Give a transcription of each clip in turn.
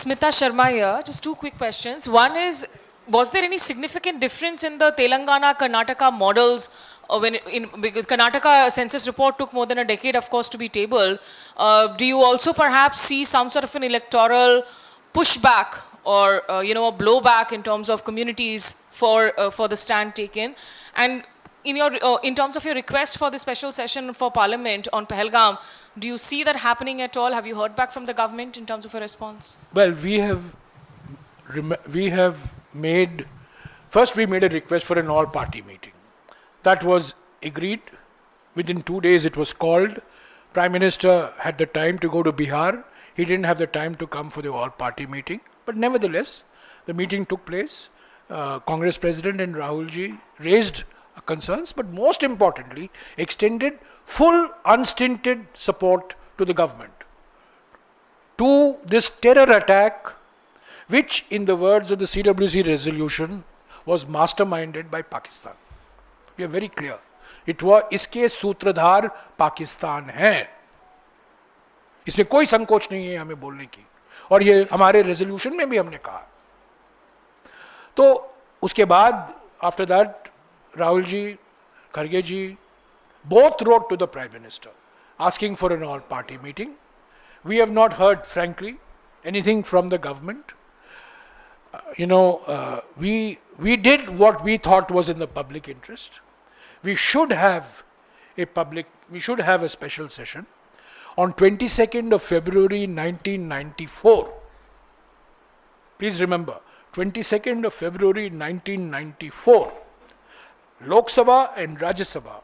Smita Sharma here. Just two quick questions. One is, was there any significant difference in the Telangana-Karnataka models because Karnataka census report took more than a decade, of course, to be tabled. Do you also perhaps see some sort of an electoral pushback or a blowback in terms of communities for the stand taken? And in terms of your request for the special session for Parliament on Pahalgam, do you see that happening at all? Have you heard back from the government in terms of a response? Well, we have made, first we made a request for an all-party meeting. That was agreed. Within 2 days it was called. Prime Minister had the time to go to Bihar. He didn't have the time to come for the all-party meeting. But nevertheless, the meeting took place. Congress President and Rahul ji raised concerns, but most importantly, extended full unstinted support to the government to this terror attack, which in the words of the CWC resolution was masterminded by Pakistan. We are very clear. It was इसके सूत्रधार पाकिस्तान हैं. इसमें कोई संकोच नहीं है हमें बोलने की, और ये हमारे रेजोल्यूशन में भी हमने कहा. तो उसके बाद after that Rahul ji, Kharge ji, both wrote to the Prime Minister asking for an all-party meeting. We have not heard, frankly, anything from the government. We did what we thought was in the public interest. We should have a special session on 22nd of February 1994. Please remember, 22nd of February 1994. Lok Sabha and Rajya Sabha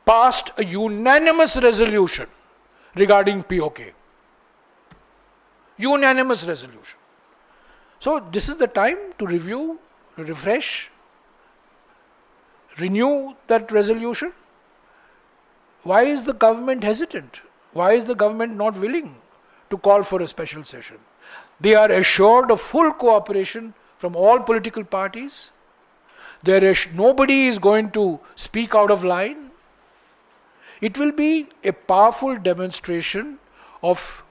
passed a unanimous resolution regarding POK. Unanimous resolution. So this is the time to review, refresh, renew that resolution. Why is the government hesitant? Why is the government not willing to call for a special session? They are assured of full cooperation from all political parties. Nobody is going to speak out of line. It will be a powerful demonstration of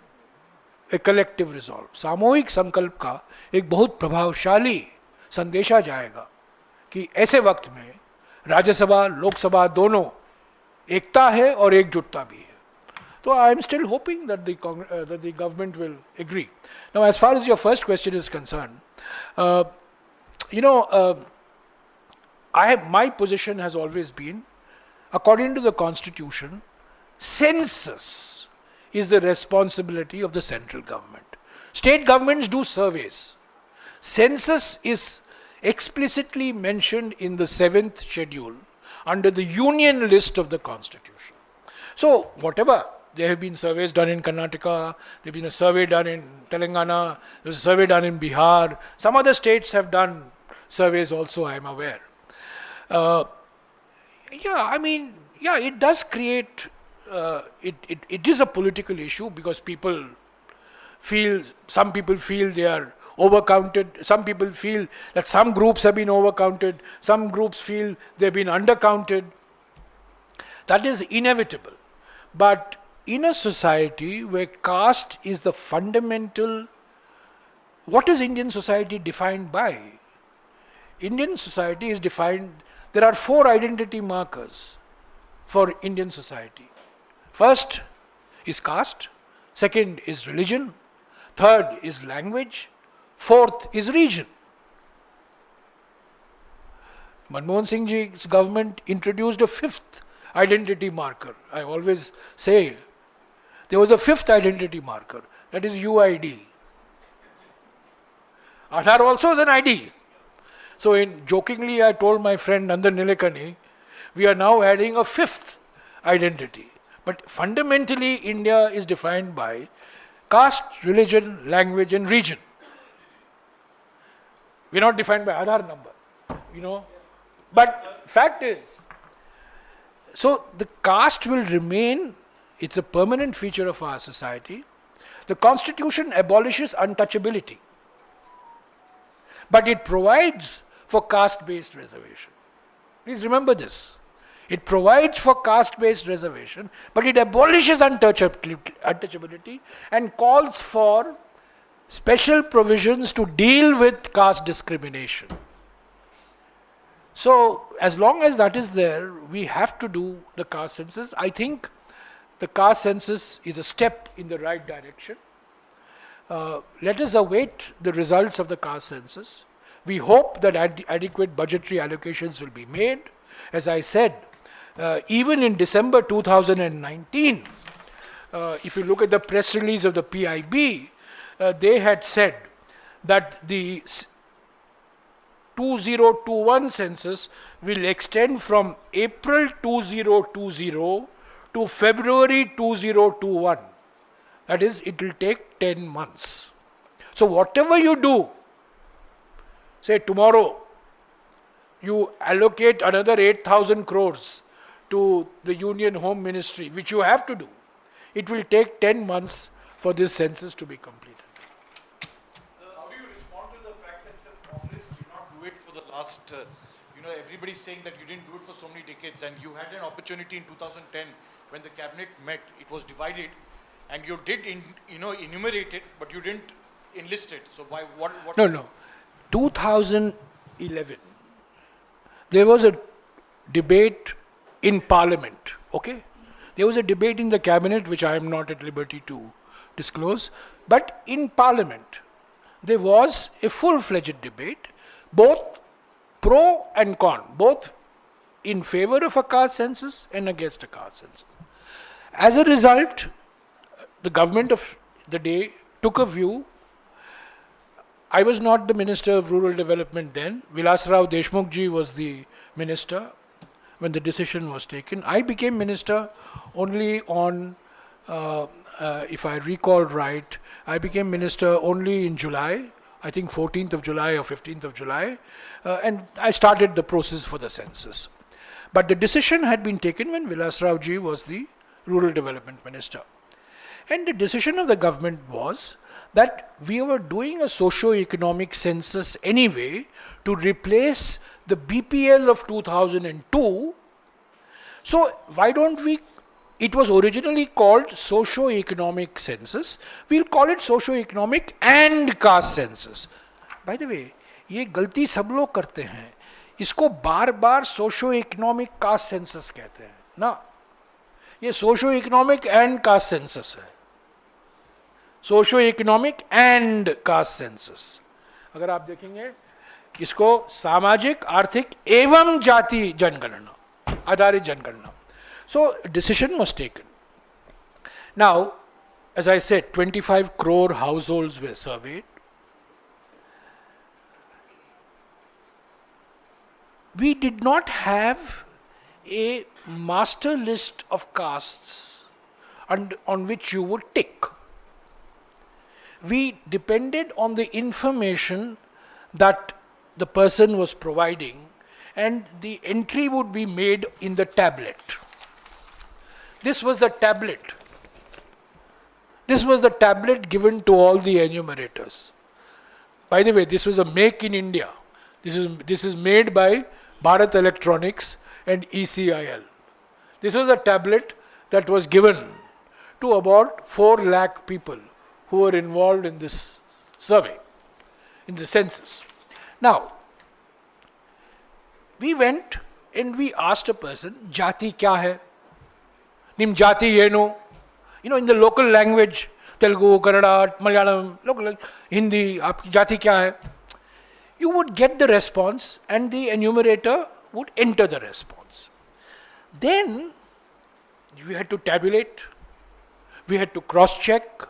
a collective resolve. सामूहिक संकल्प का एक बहुत प्रभावशाली संदेशा जाएगा कि ऐसे वक्त में राज्यसभा, लोकसभा दोनों एकता है और एकजुटता भी है. So I am still hoping that the government will agree. Now, as far as your first question is concerned, my position has always been, according to the Constitution, census is the responsibility of the central government. State governments do surveys. Census is explicitly mentioned in the 7th schedule under the union list of the Constitution. So, whatever, there have been surveys done in Karnataka, there has been a survey done in Telangana, there was a survey done in Bihar. Some other states have done surveys also, I am aware. It does create, it is a political issue because some people feel they are overcounted, some people feel that some groups have been overcounted, some groups feel they've been undercounted. That is inevitable. But in a society where caste is the fundamental, what is Indian society defined by? Indian society is defined, there are 4 identity markers for Indian society. First is caste, second is religion, third is language, fourth is region. Manmohan Singh ji's government introduced a 5th identity marker. I always say there was a 5th identity marker, that is UID. Aadhaar also is an ID. So jokingly I told my friend Nandan Nilekani, we are now adding a 5th identity. But fundamentally India is defined by caste, religion, language and region. We are not defined by Aadhaar number, But fact is, so the caste will remain, it's a permanent feature of our society. The Constitution abolishes untouchability, but it provides for caste-based reservation. Please remember this. It provides for caste-based reservation, but it abolishes untouchability and calls for special provisions to deal with caste discrimination. So, as long as that is there, we have to do the caste census. I think the caste census is a step in the right direction. Let us await the results of the caste census. We hope that adequate budgetary allocations will be made. As I said, even in December 2019, if you look at the press release of the PIB, they had said that the 2021 census will extend from April 2020 to February 2021. That is, it will take 10 months. So whatever you do, say tomorrow, you allocate another 8,000 crores to the Union Home Ministry, which you have to do. It will take 10 months for this census to be completed. How do you respond to the fact that the Congress did not do it for the last, everybody's saying that you didn't do it for so many decades, and you had an opportunity in 2010 when the cabinet met, it was divided, and you did, enumerate it, but you didn't enlist it. So why? What? No. 2011, there was a debate in Parliament. Okay, there was a debate in the cabinet, which I am not at liberty to disclose. But in Parliament, there was a full-fledged debate, both pro and con, both in favor of a caste census and against a caste census. As a result, the government of the day took a view. I was not the Minister of Rural Development then. Vilasrao Deshmukh ji was the minister when the decision was taken. I became minister only on, if I recall right, I became minister only in July, I think 14th of July or 15th of July, and I started the process for the census. But the decision had been taken when Vilasrao ji was the Rural Development Minister. And the decision of the government was that we were doing a socio-economic census anyway to replace the BPL of 2002. So why don't we, it was originally called socio-economic census, we'll call it socio-economic and caste census. By the way, ये गलती सब लोग करते हैं, इसको बार बार socio-economic caste census कहते हैं ना, ये सोशो-इकोनॉमिक एंड कास्ट सेंसस है, सोशो-इकोनॉमिक एंड कास्ट सेंसस. अगर आप देखेंगे इसको सामाजिक आर्थिक एवं जाति जनगणना आधारित जनगणना. So decision was taken. Now, as I said, 25 crore households were surveyed. We did not have a master list of castes on which you would tick. We depended on the information that the person was providing, and the entry would be made in the tablet. This was the tablet. This was the tablet given to all the enumerators. By the way, this was a make in India. This is made by Bharat Electronics and ECIL. This was a tablet that was given to about 4 lakh people who were involved in this survey, in the census. Now, we went and we asked a person, Jati kya hai? Nim Jati yeno. You know, in the local language, Telugu, Kannada, Malayalam, local Hindi, aapki Jati kya hai? You would get the response and the enumerator would enter the response. Then we had to tabulate, we had to cross-check,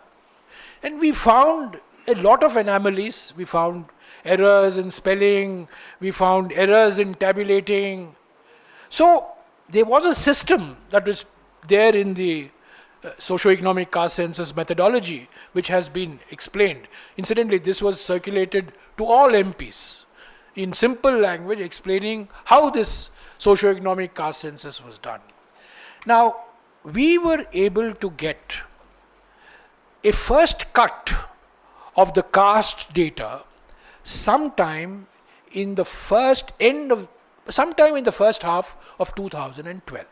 and we found a lot of anomalies. We found errors in spelling, we found errors in tabulating. So there was a system that was there in the socio-economic caste census methodology, which has been explained. Incidentally, this was circulated to all MPs in simple language, explaining how this socio-economic caste census was done. Now, we were able to get a first cut of the caste data sometime in the first half of 2012.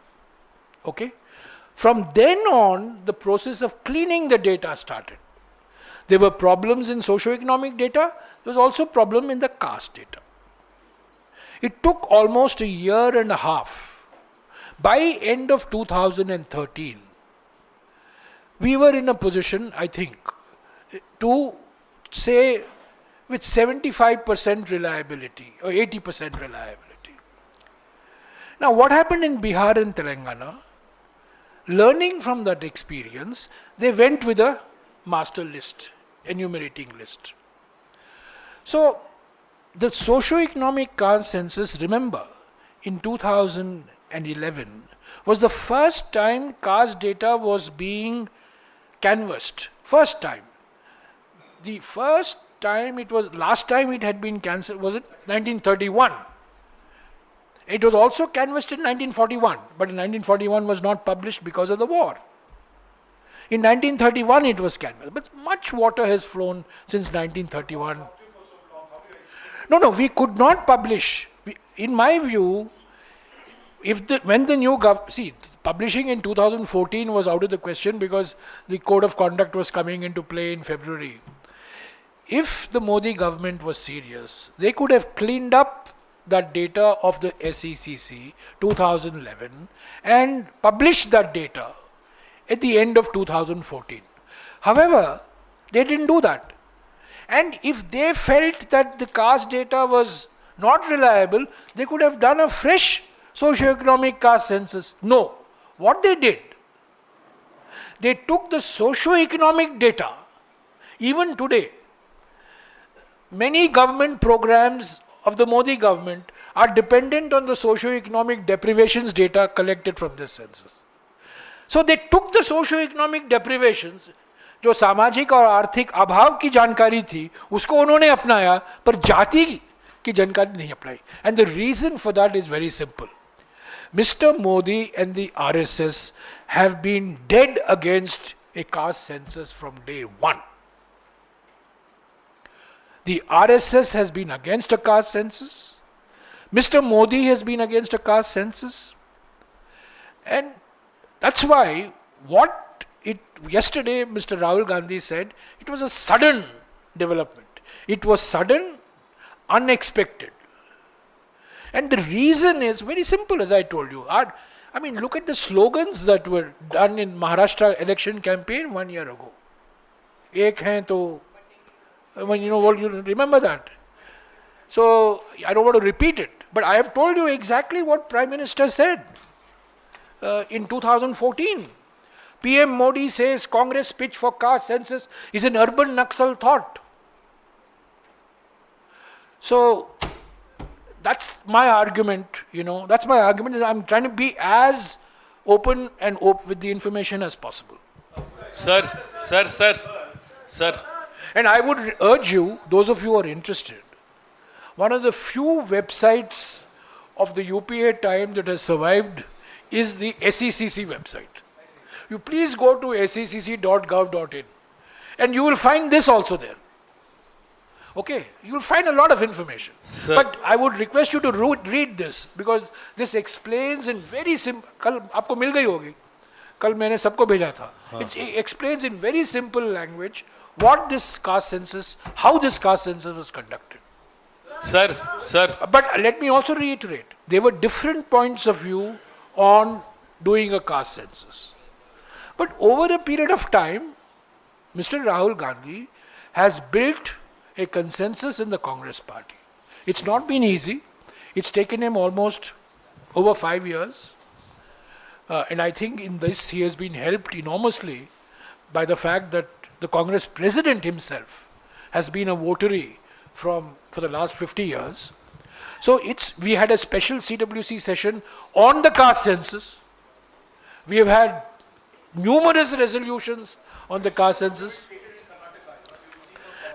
Okay? From then on, the process of cleaning the data started. There were problems in socio-economic data. There was also problem in the caste data. It took almost a year and a half. By end of 2013, we were in a position, I think, to say with 75% reliability or 80% reliability. Now, what happened in Bihar and Telangana? Learning from that experience, they went with a master list, enumerating list. So, the socio-economic caste census, remember, in 2011 was the first time caste data was being canvassed. First time. The first time it was, last time it had been canvassed, was it 1931? It was also canvassed in 1941, but in 1941 was not published because of the war. In 1931 it was canvassed, but much water has flown since 1931. No, we could not publish. In my view, when the new publishing in 2014 was out of the question because the code of conduct was coming into play in February. If the Modi government was serious, they could have cleaned up that data of the SECC 2011 and published that data at the end of 2014. However, they didn't do that. And if they felt that the caste data was not reliable, they could have done a fresh socio-economic caste census. No. What they did, they took the socio-economic data. Even today, many government programs of the Modi government are dependent on the socio-economic deprivations data collected from this census. So they took the socio-economic deprivations, जो सामाजिक और आर्थिक अभाव की जानकारी थी, उसको उन्होंने अपनाया, पर जाति की जानकारी नहीं अपनाई. And the reason for that is very simple. Mr. Modi and the RSS have been dead against a caste census from day one. The RSS has been against a caste census. Mr. Modi has been against a caste census. And that's why yesterday Mr. Rahul Gandhi said it was a sudden development. It was sudden, unexpected. And the reason is very simple, as I told you. Look at the slogans that were done in Maharashtra election campaign 1 year ago. Ek hain to, you remember that. So, I don't want to repeat it, but I have told you exactly what Prime Minister said in 2014. PM Modi says Congress pitch for caste census is an urban Naxal thought. So, that's my argument, that's my argument. Is I'm trying to be as open and with the information as possible. Sir. And I would urge you, those of you who are interested, one of the few websites of the UPA time that has survived is the SECC website. You please go to secc.gov.in and you will find this also there. Okay, you will find a lot of information. Sir. But I would request you to read this because this explains in very simple. कल आपको मिल गई होगी. कल मैंने सबको भेजा था. It explains in very simple language what this caste census, how this caste census was conducted. Sir. But let me also reiterate, there were different points of view on doing a caste census. But over a period of time, Mr. Rahul Gandhi has built a consensus in the Congress party. It's not been easy. It's taken him almost over 5 years. And I think in this he has been helped enormously by the fact that the Congress president himself has been a votary for the last 50 years. So we had a special CWC session on the caste census. We have had numerous resolutions on the caste census.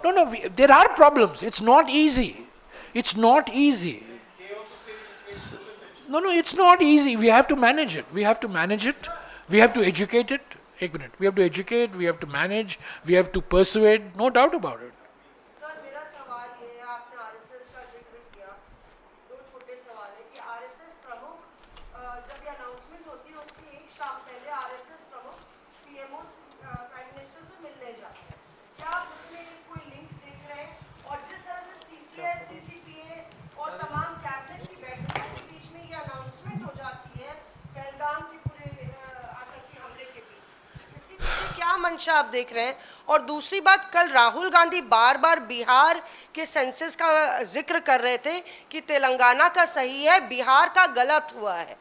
No, there are problems. It's not easy. It's not easy. No, it's not easy. We have to manage it. We have to educate it. We have to educate, we have to manage, we have to persuade, no doubt about it. Sir, मेरा सवाल ये है, आपने RSS का जिक्र किया, दो छोटे सवाल है कि RSS प्रमुख जब ये announcement होती है उसकी एक शाम पहले RSS प्रमुख PMO प्राइम मिनिस्टर से मिलने जाते हैं. क्या आप मंशा आप देख रहे हैं? और दूसरी बात, कल राहुल गांधी बार बार बिहार के सेंसस का जिक्र कर रहे थे कि तेलंगाना का सही है, बिहार का गलत हुआ है।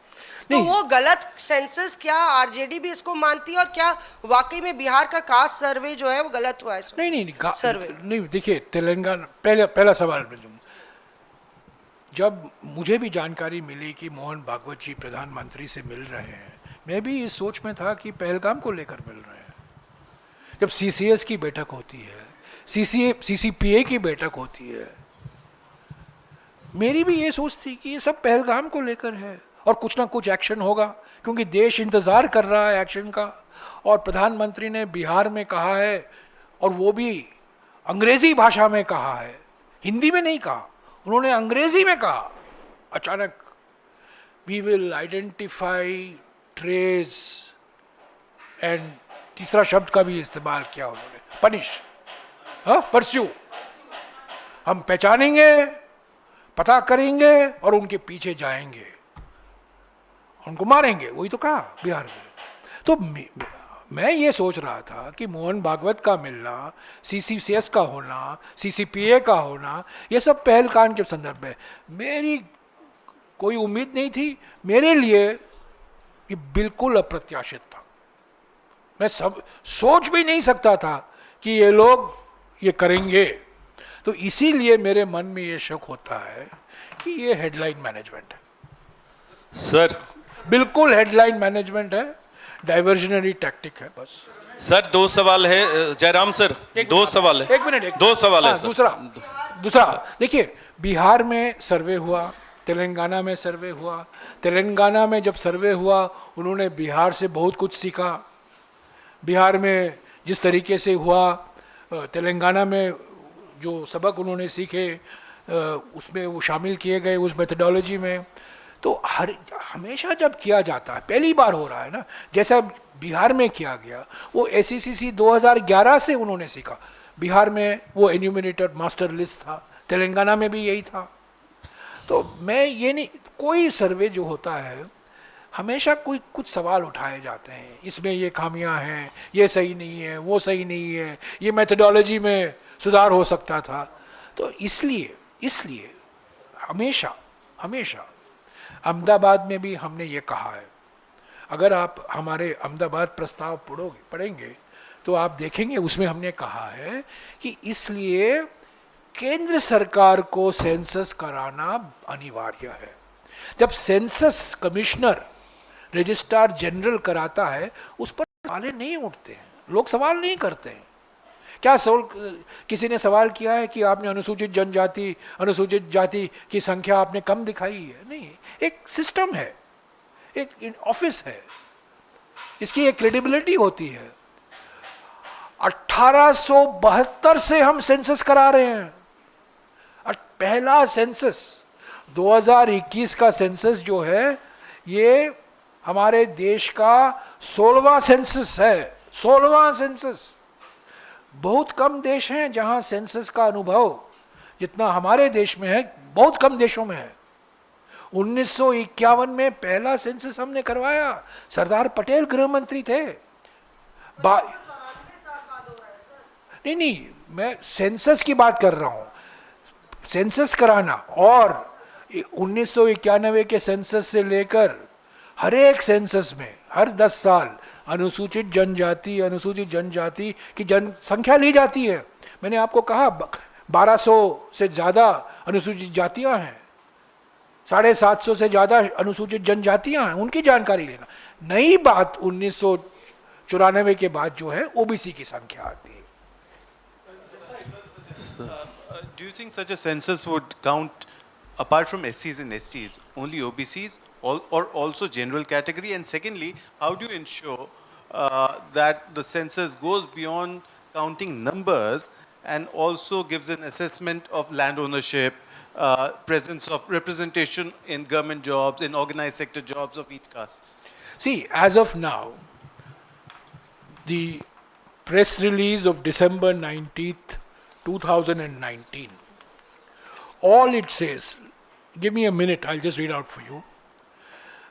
तो नहीं। वो गलत सेंसस, क्या आरजेडी भी इसको मानती है, और क्या वाकई में बिहार का कास्ट सर्वे जो है वो गलत हुआ है? नहीं सर्वे नहीं, देखिए तेलंगाना, पहला सवाल में जब मुझे भी जानकारी मिली कि मोहन भागवत जी प्रधानमंत्री से मिल रहे हैं, मैं भी इस सोच में था कि पहलगाम को लेकर मिल रहे हैं। जब सीसीएस की बैठक होती है, सीसीपीए की बैठक होती है, मेरी भी ये सोच थी कि ये सब पहलगाम को लेकर है और कुछ ना कुछ एक्शन होगा, क्योंकि देश इंतज़ार कर रहा है एक्शन का। और प्रधानमंत्री ने बिहार में कहा है, और वो भी अंग्रेजी भाषा में कहा है, हिंदी में नहीं कहा, उन्होंने अंग्रेजी में कहा अचानक, we will identify, trace, and तीसरा शब्द का भी इस्तेमाल किया उन्होंने, पनिश, परस्यू। हम पहचानेंगे, पता करेंगे और उनके पीछे जाएंगे, उनको मारेंगे, वही तो कहा बिहार में। तो मैं ये सोच रहा था कि मोहन भागवत का मिलना, सीसीसीएस का होना, सीसीपीए का होना, ये सब पहलकान के संदर्भ में मेरी कोई उम्मीद नहीं थी। मेरे लिए ये बिल्कुल अप्रत्याशित था। मैं सब सोच भी नहीं सकता था कि ये लोग ये करेंगे। तो इसीलिए मेरे मन में ये शक होता है कि ये हेडलाइन मैनेजमेंट है। सर, बिल्कुल हेडलाइन मैनेजमेंट है, डाइवर्जनरी टैक्टिक है बस। सर 2 सवाल है जयराम सर, 2 सवाल है। एक मिनट, 2 सवाल है हाँ, सर। दूसरा देखिए, बिहार में सर्वे हुआ, तेलंगाना में सर्वे हुआ। तेलंगाना में जब सर्वे हुआ, उन्होंने बिहार से बहुत कुछ सीखा। बिहार में जिस तरीके से हुआ, तेलंगाना में जो सबक उन्होंने सीखे उसमें वो शामिल किए गए उस मेथडोलॉजी में। तो हमेशा जब किया जाता है, पहली बार हो रहा है ना, जैसा बिहार में किया गया, वो एसईसीसी 2011 से उन्होंने सीखा। बिहार में वो एन्यूमिनेटेड मास्टर लिस्ट था, तेलंगाना में भी यही था। तो मैं ये नहीं, कोई सर्वे जो होता है हमेशा कोई कुछ सवाल उठाए जाते हैं, इसमें ये खामियां हैं, ये सही नहीं है, वो सही नहीं है, ये मेथडोलॉजी में सुधार हो सकता था। तो इसलिए हमेशा अहमदाबाद में भी हमने ये कहा है। अगर आप हमारे अहमदाबाद प्रस्ताव पढ़ेंगे तो आप देखेंगे उसमें हमने कहा है कि इसलिए केंद्र सरकार को सेंसस कराना अनिवार्य है। जब सेंसस कमिश्नर रजिस्ट्रार जनरल कराता है, उस पर सवाल नहीं उठते हैं, लोग सवाल नहीं करते हैं। क्या किसी ने सवाल किया है कि आपने अनुसूचित जनजाति, अनुसूचित जाति की संख्या आपने कम दिखाई है? नहीं, एक सिस्टम है, एक ऑफिस है, इसकी एक क्रेडिबिलिटी होती है। 1872 से हम सेंसस करा रहे हैं। पहला सेंसस 2021 का सेंसस जो है, ये हमारे देश का 16वां सेंसस है। 16वां सेंसस। बहुत कम देश हैं जहां सेंसस का अनुभव जितना हमारे देश में है, बहुत कम देशों में है। 1951 में पहला सेंसस हमने करवाया, सरदार पटेल गृह मंत्री थे। नहीं, मैं सेंसस की बात कर रहा हूं, सेंसस कराना। और 1991 के सेंसस से लेकर हर एक सेंसस में हर 10 साल अनुसूचित जनजाति की जनसंख्या ली जाती है। मैंने आपको कहा 1200 से ज़्यादा अनुसूचित जातियां हैं, 750 से ज़्यादा अनुसूचित जनजातियां हैं, उनकी जानकारी लेना। नई बात 1994 के बाद जो है ओबीसी की संख्या आती है। Do you think such a census would count, apart from SCs and STs, only OBCs or also general category? And secondly, how do you ensure that the census goes beyond counting numbers and also gives an assessment of land ownership, presence of representation in government jobs, in organized sector jobs of each caste? See, as of now, the press release of December 19th, 2019, all it says, give me a minute, I'll just read out for you.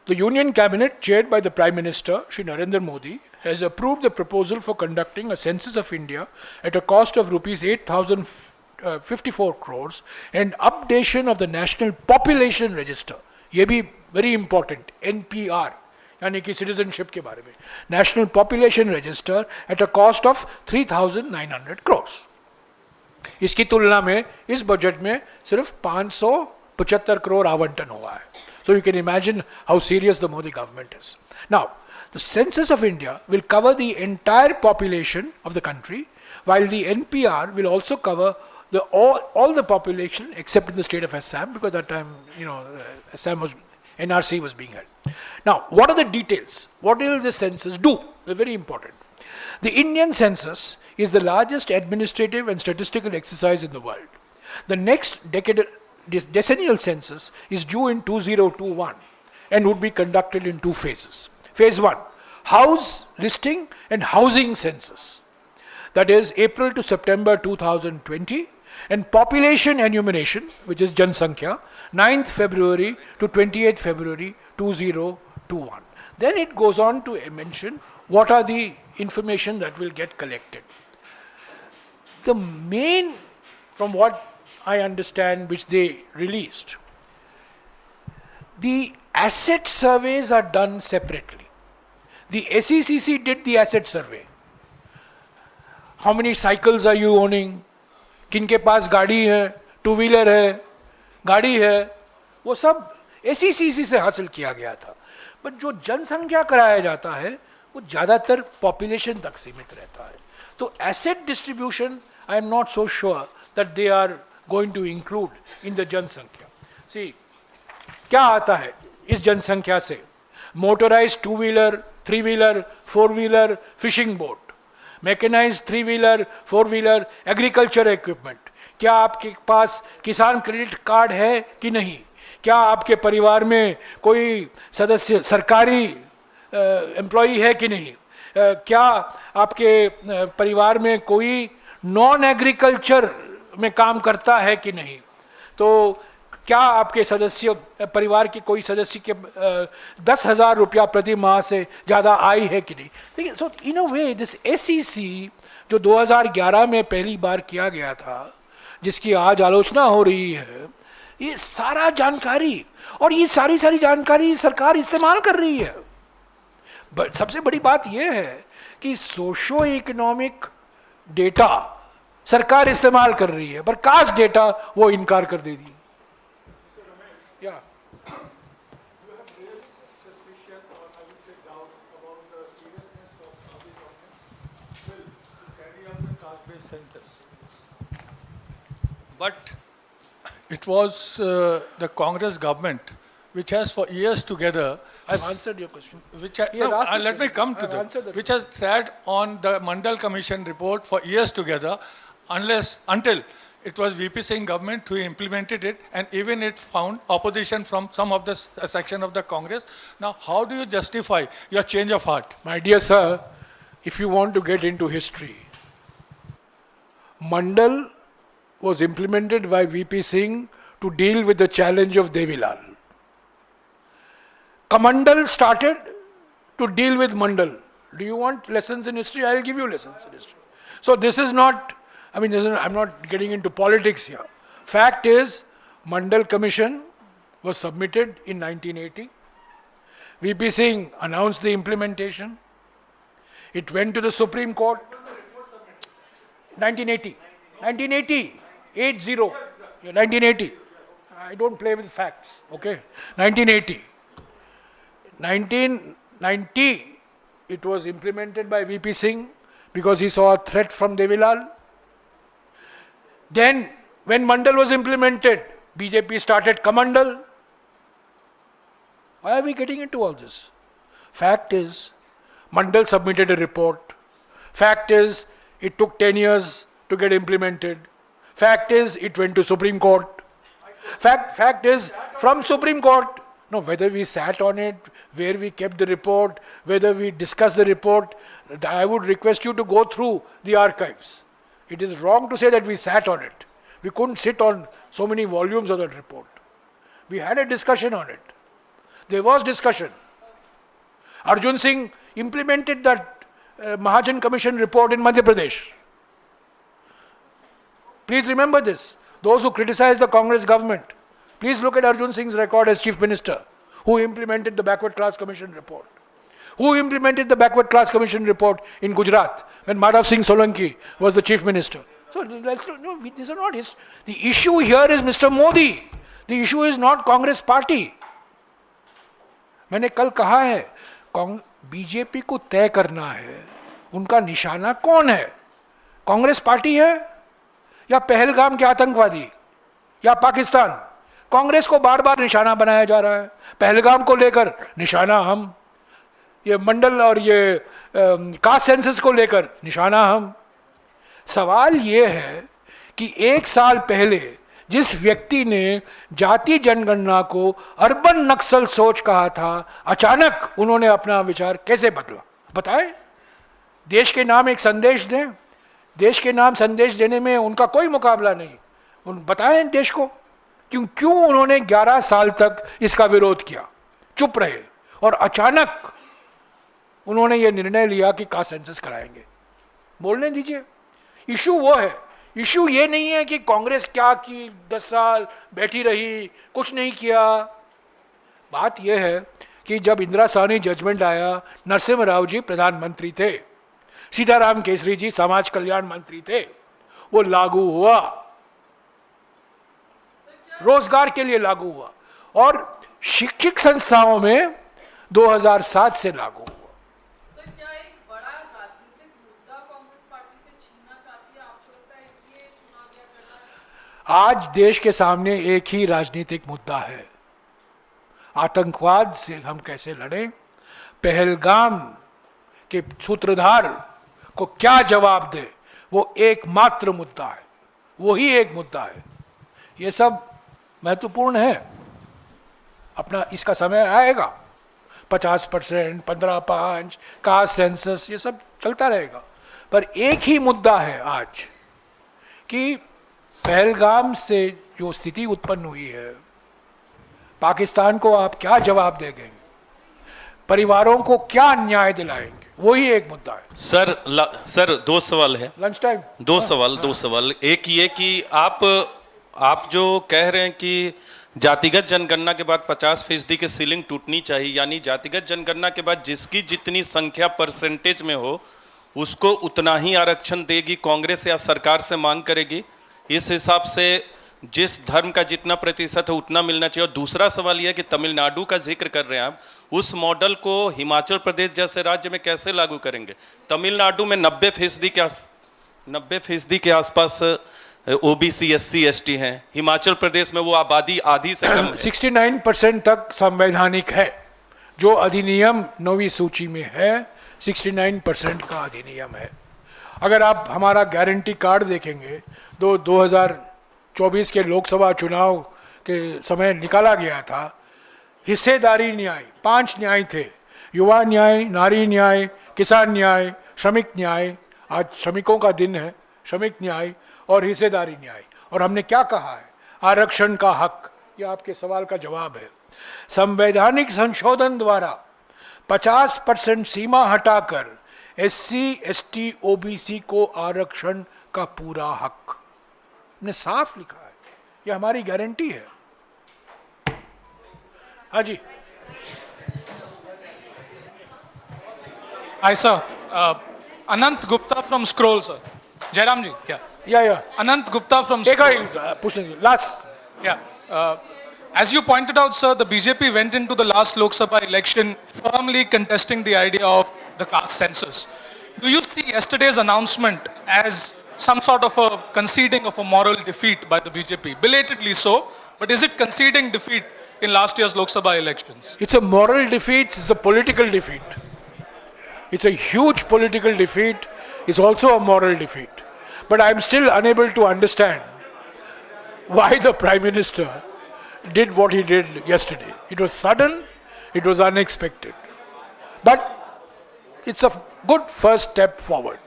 The Union Cabinet, chaired by the Prime Minister, Shri Narendra Modi, has approved the proposal for conducting a census of India at a cost of rupees 8,054 crores and updation of the National Population Register. ये भी very important, NPR, यानी कि citizenship के बारे में. National Population Register at a cost of 3,900 crores. इसकी तुलना में इस बजट में सिर्फ 575 करोड़ आवंटन हुआ है. So you can imagine how serious the Modi government is. Now, the census of India will cover the entire population of the country, while the NPR will also cover all the population except in the state of Assam, because that time, Assam was, NRC was being held. Now, what are the details? What will the census do? They're very important. The Indian census is the largest administrative and statistical exercise in the world. The next decennial census is due in 2021 and would be conducted in 2 phases. Phase 1, house listing and housing census. That is April to September 2020, and population enumeration, which is Jansankhya, 9th February to 28th February 2021. Then it goes on to mention what are the information that will get collected. The main, from what I understand, which they released, the asset surveys are done separately. The SECC did the asset survey. How many cycles are you owning? किनके पास गाड़ी है, 2-wheeler है, गाड़ी है, वो सब SECC से हासिल किया गया था. बट जो जनसंख्या कराया जाता है वो ज़्यादातर पॉपुलेशन तक सीमित रहता है. तो asset distribution I am not so sure that they are going to include in the जनसंख्या. See, क्या आता है इस जनसंख्या से? Motorized 2-wheeler, 3-wheeler, 4-wheeler, fishing boat, mechanized 3-wheeler, 4-wheeler, agriculture equipment. क्या आपके पास किसान क्रेडिट कार्ड है कि नहीं? क्या आपके परिवार में कोई सदस्य सरकारी एम्प्लॉई है कि नहीं? क्या आपके परिवार में कोई नॉन एग्रीकल्चर में काम करता है कि नहीं? तो क्या आपके सदस्य परिवार के कोई सदस्य के 10,000 रुपया प्रति माह से ज़्यादा आय है कि नहीं? देखिए, सो इन अ वे दिस SEC जो 2011 में पहली बार किया गया था, जिसकी आज आलोचना हो रही है, ये सारा जानकारी और ये सारी जानकारी सरकार इस्तेमाल कर रही है. बट सबसे बड़ी बात यह है कि सोशो इकोनॉमिक डेटा सरकार इस्तेमाल कर रही है, पर कास्ट डेटा वो इनकार कर दे रही है. Yeah. You have raised suspicion or I would say doubts about the seriousness of the government's will to carry out the caste-based census. But it was the Congress government which has for years together. I've answered your question. Let me come to that. Which has sat on the Mandal Commission report for years together, until it was VP Singh government who implemented it, and even it found opposition from some of the section of the Congress. Now, how do you justify your change of heart? My dear sir, if you want to get into history, Mandal was implemented by VP Singh to deal with the challenge of Devilal. Kamandal started to deal with Mandal. Do you want lessons in history? I'll give you lessons in history. So this is not, I'm not getting into politics here. Fact is, Mandal Commission was submitted in 1980. VP Singh announced the implementation. It went to the Supreme Court. 1980. 1980. 80. Yeah, 1980. I don't play with facts. Okay. 1980. 1990, it was implemented by VP Singh because he saw a threat from Devilal. Then, when Mandal was implemented, BJP started Kamandal. Why are we getting into all this? Fact is, Mandal submitted a report. Fact is, it took 10 years to get implemented. Fact is, it went to Supreme Court. Fact is, from Supreme Court, no, whether we sat on it, where we kept the report, whether we discussed the report, I would request you to go through the archives. It is wrong to say that we sat on it. We couldn't sit on so many volumes of that report. We had a discussion on it. There was discussion. Arjun Singh implemented that Mahajan Commission report in Madhya Pradesh. Please remember this. Those who criticize the Congress government, please look at Arjun Singh's record as Chief Minister, who implemented the Backward Class Commission report. Who implemented the Backward Class Commission report in Gujarat when Madhav Singh Solanki was the Chief Minister. So no, these are not his. The issue here is Mr. Modi. The issue is not Congress party. मैंने कल कहा है, BJP को तय करना है उनका निशाना कौन है, कांग्रेस पार्टी है या पहलगाम के आतंकवादी या पाकिस्तान. कांग्रेस को बार बार निशाना बनाया जा रहा है, पहलगाम को लेकर निशाना हम, ये मंडल और ये कास्ट सेंसस को लेकर निशाना हम. सवाल ये है कि एक साल पहले जिस व्यक्ति ने जाति जनगणना को अर्बन नक्सल सोच कहा था, अचानक उन्होंने अपना विचार कैसे बदला, बताएं. देश के नाम एक संदेश दें, देश के नाम संदेश देने में उनका कोई मुकाबला नहीं. उन बताएं देश को क्यों उन्होंने 11 साल तक इसका विरोध किया, चुप रहे और अचानक उन्होंने ये निर्णय लिया कि कास्ट सेंसस कराएंगे. बोलने दीजिए. इशू वो है, इशू ये नहीं है कि कांग्रेस क्या की, 10 साल बैठी रही, कुछ नहीं किया. बात यह है कि जब इंदिरा साहनी जजमेंट आया, नरसिम्हा राव जी प्रधानमंत्री थे, सीताराम केसरी जी समाज कल्याण मंत्री थे, वो लागू हुआ, रोजगार के लिए लागू हुआ और शिक्षक संस्थाओं में 2007 से लागू हुआ. आज देश के सामने एक ही राजनीतिक मुद्दा है, आतंकवाद से हम कैसे लड़ें, पहलगाम के सूत्रधार को क्या जवाब दे, वो एकमात्र मुद्दा है, वही एक मुद्दा है. ये सब महत्वपूर्ण है. अपना इसका समय आएगा, 50%, 15-5, कास्ट सेंसस, ये सब चलता रहेगा. पर एक ही मुद्दा है आज कि पहलगाम से जो स्थिति उत्पन्न हुई है, पाकिस्तान को आप क्या जवाब देंगे, परिवारों को क्या न्याय दिलाएंगे, वही एक मुद्दा है. सर 2 सवाल है. Lunch time. दो सवाल. एक ये कि आप जो कह रहे हैं कि जातिगत जनगणना के बाद 50% की सीलिंग टूटनी चाहिए, यानी जातिगत जनगणना के बाद जिसकी जितनी संख्या परसेंटेज में हो उसको उतना ही आरक्षण देगी कांग्रेस या सरकार से मांग करेगी, इस हिसाब से जिस धर्म का जितना प्रतिशत है उतना मिलना चाहिए. और दूसरा सवाल यह कि तमिलनाडु का जिक्र कर रहे हैं आप, उस मॉडल को हिमाचल प्रदेश जैसे राज्य में कैसे लागू करेंगे. तमिलनाडु में 90% के आसपास ओबीसी SC ST हैं, हिमाचल प्रदेश में वो आबादी आधी से कम है. 69% तक संवैधानिक है, जो अधिनियम 9वीं सूची में है, 69% का अधिनियम है. अगर आप हमारा गारंटी कार्ड देखेंगे, 2024 के लोकसभा चुनाव के समय निकाला गया था, हिस्सेदारी न्याय 5 न्याय थे, युवा न्याय, नारी न्याय, किसान न्याय, श्रमिक न्याय, आज श्रमिकों का दिन है, श्रमिक न्याय और हिस्सेदारी न्याय. और हमने क्या कहा है, आरक्षण का हक. ये आपके सवाल का जवाब है. संवैधानिक संशोधन द्वारा 50% सीमा हटाकर SC ST OBC को आरक्षण का पूरा हक, हमने साफ लिखा है, ये हमारी गारंटी है. हाँ जी. Hi sir, Anant Gupta from Scroll sir. Jairam ji, yeah. Yeah. Anant Gupta from एक Scroll. पूछने दीजिए, last. Yeah. As you pointed out sir, the BJP went into the last Lok Sabha election firmly contesting the idea of the caste census. Do you see yesterday's announcement as some sort of a conceding of a moral defeat by the BJP? Belatedly so, but is it conceding defeat in last year's Lok Sabha elections? It's a moral defeat, it's a political defeat. It's a huge political defeat, it's also a moral defeat. But I'm still unable to understand why the Prime Minister did what he did yesterday. It was sudden, it was unexpected. But it's a good first step forward.